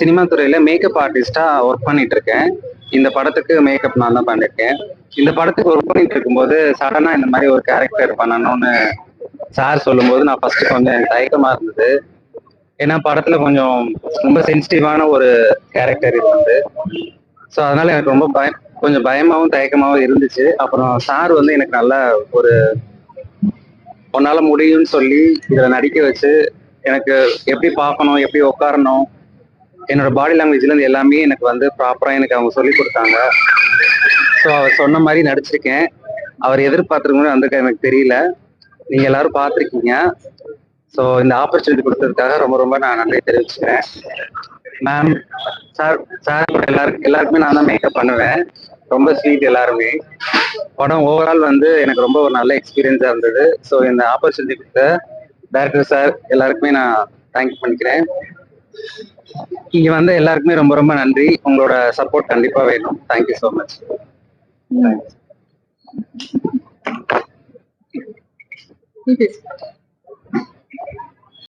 Cinema துறையில makeup ஆர்டிஸ்டா work பண்ணிட்டு இருக்கேன். இந்த படத்துக்கு மேக்கப் நான் தான் பண்ணிருக்கேன். இந்த படத்துக்கு ஒர்க் பண்ணிட்டு இருக்கும்போது சடனா இந்த மாதிரி ஒரு கேரக்டர் பண்ணணும்னு சார் சொல்லும்போது நான் ஃபர்ஸ்ட் கொஞ்சம் தயக்கமா இருந்தது. ஏன்னா படத்துல கொஞ்சம் ரொம்ப சென்சிட்டிவான ஒரு கேரக்டர் இது வந்து. ஸோ அதனால எனக்கு ரொம்ப கொஞ்சம் பயமாவும் தயக்கமாவும் இருந்துச்சு. அப்புறம் சார் வந்து எனக்கு நல்ல ஒரு உன்னால முடியும்னு சொல்லி இதுல நடிக்க வச்சு எனக்கு எப்படி பார்க்கணும், எப்படி உட்காரணும், என்னோட பாடி லாங்குவேஜ்ல இருந்து எல்லாமே எனக்கு வந்து ப்ராப்பரா எனக்கு அவங்க சொல்லி கொடுத்தாங்க. ஸோ அவர் சொன்ன மாதிரி நடிச்சிருக்கேன். அவர் எதிர்பார்த்துருக்கணும் அந்த எனக்கு தெரியல. நீங்க எல்லாரும் பார்த்துருக்கீங்க. ஸோ இந்த ஆப்பர்ச்சுனிட்டி கொடுத்ததுக்காக ரொம்ப ரொம்ப நான் நன்றி தெரிவிச்சுக்கிறேன். மேம், சார் சார் எல்லாருக்குமே நான் தான் மேக்கப் பண்ணுவேன். ரொம்ப ஸ்வீட் எல்லாருமே. படம் ஓவரால் வந்து எனக்கு ரொம்ப ஒரு நல்ல எக்ஸ்பீரியன்ஸா இருந்தது. ஸோ இந்த ஆப்பர்ச்சுனிட்டி கொடுத்த டைரக்டர் சார் எல்லாருக்குமே நான் தேங்க்ஸ் பண்ணிக்கிறேன். இங்க வந்து எல்லாருக்குமே ரொம்ப ரொம்ப நன்றி. உங்களோட சப்போர்ட் கண்டிப்பா வேணும். Thank you so much. Yes.